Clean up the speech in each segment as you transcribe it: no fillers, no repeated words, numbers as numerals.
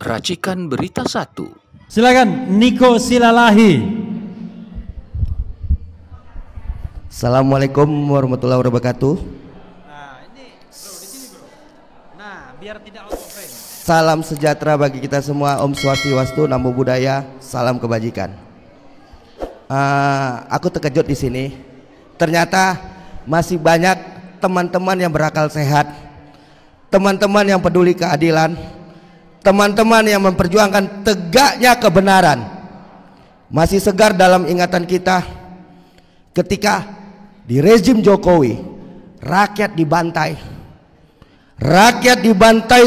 Racikan Berita 1. Silakan Niko Silalahi. Assalamualaikum warahmatullahi wabarakatuh. Nah, ini bro, di sini bro. Nah, biar tidak auto frame. Salam sejahtera bagi kita semua. Om Swastiastu, Namo Buddhaya, salam kebajikan. Aku terkejut di sini. Ternyata masih banyak teman-teman yang berakal sehat, teman-teman yang peduli keadilan, teman-teman yang memperjuangkan tegaknya kebenaran. Masih segar dalam ingatan kita ketika di rezim Jokowi rakyat dibantai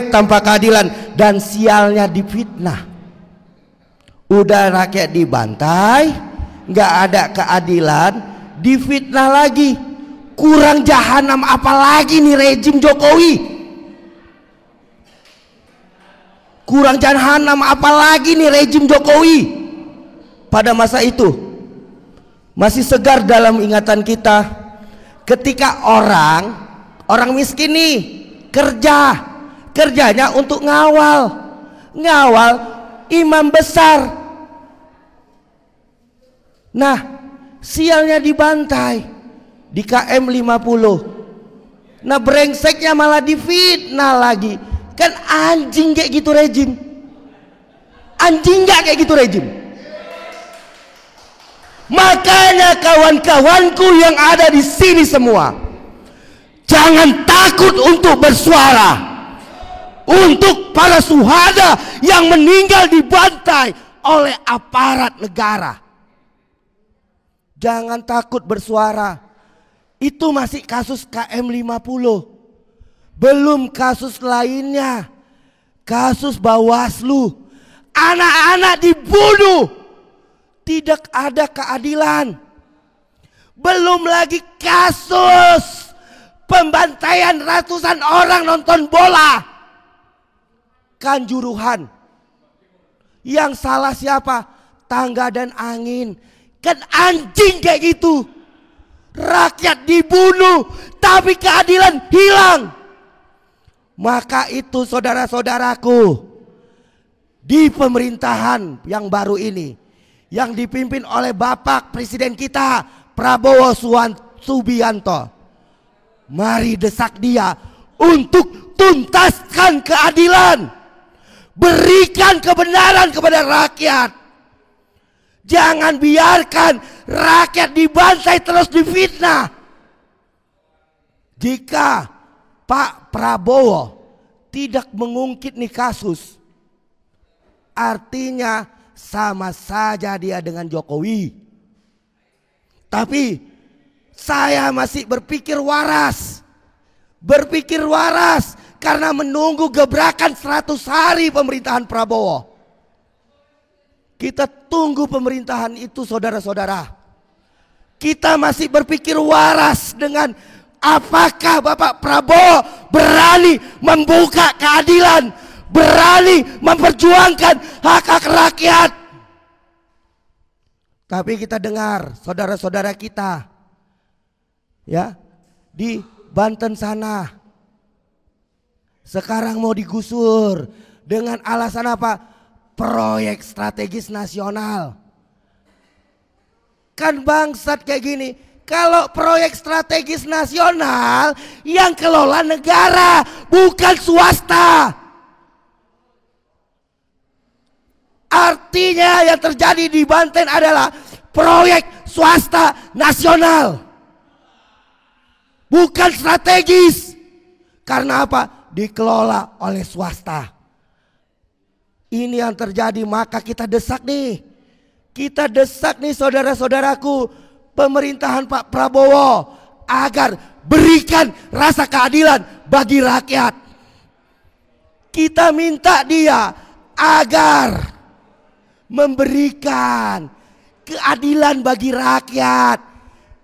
tanpa keadilan dan sialnya difitnah. Udah rakyat dibantai, nggak ada keadilan, difitnah lagi. Kurang jahanam apalagi nih rezim Jokowi? Kurang jahanam apalagi nih rezim Jokowi? Pada masa itu masih segar dalam ingatan kita ketika orang miskin nih kerjanya untuk ngawal imam besar. Nah, sialnya dibantai di KM 50. Nah, brengseknya malah difitnah lagi. Kan anjing kayak gitu rezim. Anjing gak kayak gitu rezim? Makanya kawan-kawanku yang ada di sini semua, jangan takut untuk bersuara untuk para syuhada yang meninggal dibantai oleh aparat negara. Jangan takut bersuara. Itu masih kasus KM 50. Belum kasus lainnya. Kasus Bawaslu. Anak-anak dibunuh. Tidak ada keadilan. Belum lagi kasus pembantaian ratusan orang nonton bola Kanjuruhan. Yang salah siapa? Tangga dan angin. Kan anjing kayak gitu. Rakyat dibunuh tapi keadilan hilang. Maka itu saudara-saudaraku, di pemerintahan yang baru ini, yang dipimpin oleh Bapak Presiden kita Prabowo Subianto, mari desak dia untuk tuntaskan keadilan, berikan kebenaran kepada rakyat. Jangan biarkan rakyat dibantai terus difitnah. Jika Pak Prabowo tidak mengungkit nih kasus, artinya sama saja dia dengan Jokowi. Tapi saya masih berpikir waras karena menunggu gebrakan 100 hari pemerintahan Prabowo. Kita tunggu pemerintahan itu, saudara-saudara. Kita masih berpikir waras dengan apakah Bapak Prabowo berani membuka keadilan, berani memperjuangkan hak-hak rakyat. Tapi kita dengar saudara-saudara kita ya di Banten sana sekarang mau digusur dengan alasan apa? Proyek strategis nasional. Kan bangsat kayak gini. Kalau proyek strategis nasional yang kelola negara, bukan swasta. Artinya yang terjadi di Banten adalah proyek swasta nasional, bukan strategis. Karena apa? Dikelola oleh swasta. Ini yang terjadi, maka kita desak nih. Kita desak nih saudara-saudaraku, pemerintahan Pak Prabowo agar berikan rasa keadilan bagi rakyat. Kita minta dia agar memberikan keadilan bagi rakyat.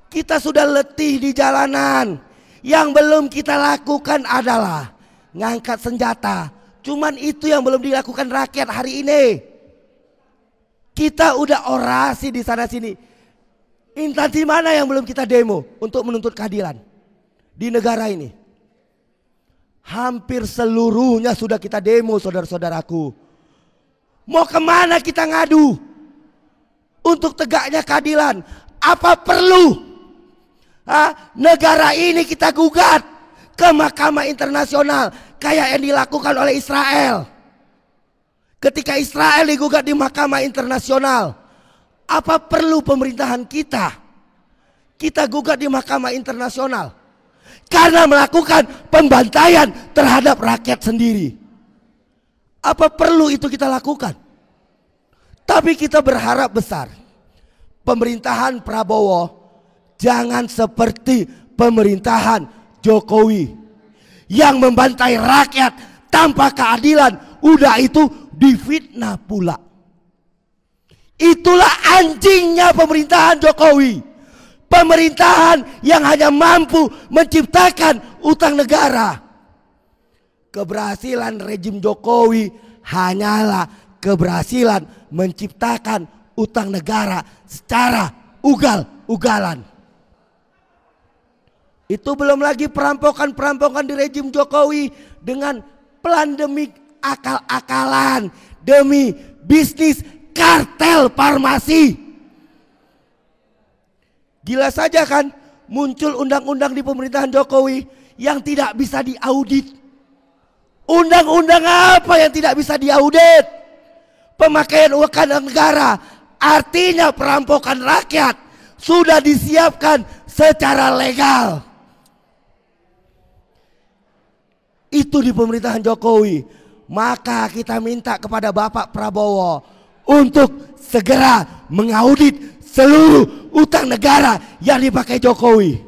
Kita sudah letih di jalanan. Yang belum kita lakukan adalah ngangkat senjata. Cuman itu yang belum dilakukan rakyat hari ini. Kita udah orasi di sana sini. Instansi mana yang belum kita demo untuk menuntut keadilan di negara ini? Hampir seluruhnya sudah kita demo, saudara-saudaraku. Mau kemana kita ngadu? Untuk tegaknya keadilan. Apa perlu negara ini kita gugat ke Mahkamah Internasional kayak yang dilakukan oleh Israel? Ketika Israel digugat di Mahkamah Internasional, apa perlu pemerintahan kita gugat di Mahkamah Internasional? Karena melakukan pembantaian terhadap rakyat sendiri. Apa perlu itu kita lakukan? Tapi kita berharap besar. Pemerintahan Prabowo jangan seperti pemerintahan Jokowi yang membantai rakyat tanpa keadilan. Udah itu difitnah pula. Itulah anjingnya pemerintahan Jokowi. Pemerintahan yang hanya mampu menciptakan utang negara. Keberhasilan rejim Jokowi hanyalah keberhasilan menciptakan utang negara secara ugal-ugalan. Itu belum lagi perampokan-perampokan di rejim Jokowi dengan plan demi akal-akalan, demi bisnis kartel farmasi. Gila saja kan muncul undang-undang di pemerintahan Jokowi yang tidak bisa diaudit. Undang-undang apa yang tidak bisa diaudit? Pemakaian uang negara, artinya perampokan rakyat, sudah disiapkan secara legal. Itu di pemerintahan Jokowi. Maka kita minta kepada Bapak Prabowo untuk segera mengaudit seluruh utang negara yang dipakai Jokowi.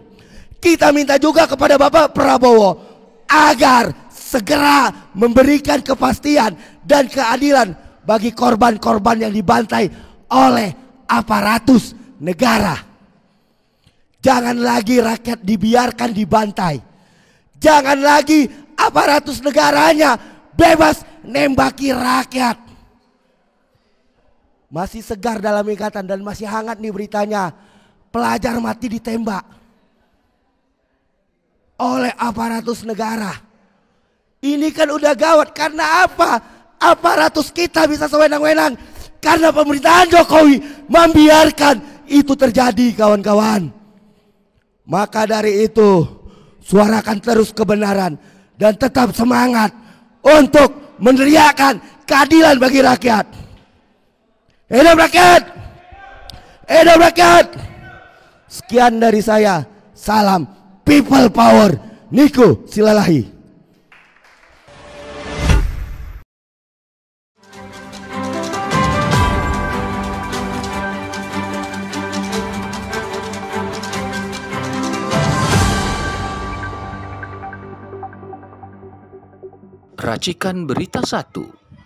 Kita minta juga kepada Bapak Prabowo agar segera memberikan kepastian dan keadilan bagi korban-korban yang dibantai oleh aparatus negara. Jangan lagi rakyat dibiarkan dibantai. Jangan lagi aparatus negaranya bebas nembaki rakyat. Masih segar dalam ingatan dan masih hangat nih beritanya. Pelajar mati ditembak oleh aparatus negara. Ini kan udah gawat. Karena apa? Aparatus kita bisa sewenang-wenang karena pemerintahan Jokowi membiarkan itu terjadi, kawan-kawan. Maka dari itu, suarakan terus kebenaran dan tetap semangat untuk meneriakkan keadilan bagi rakyat. Hidup rakyat! Hidup rakyat! Sekian dari saya. Salam People Power. Niko Silalahi. Racikan Berita 1.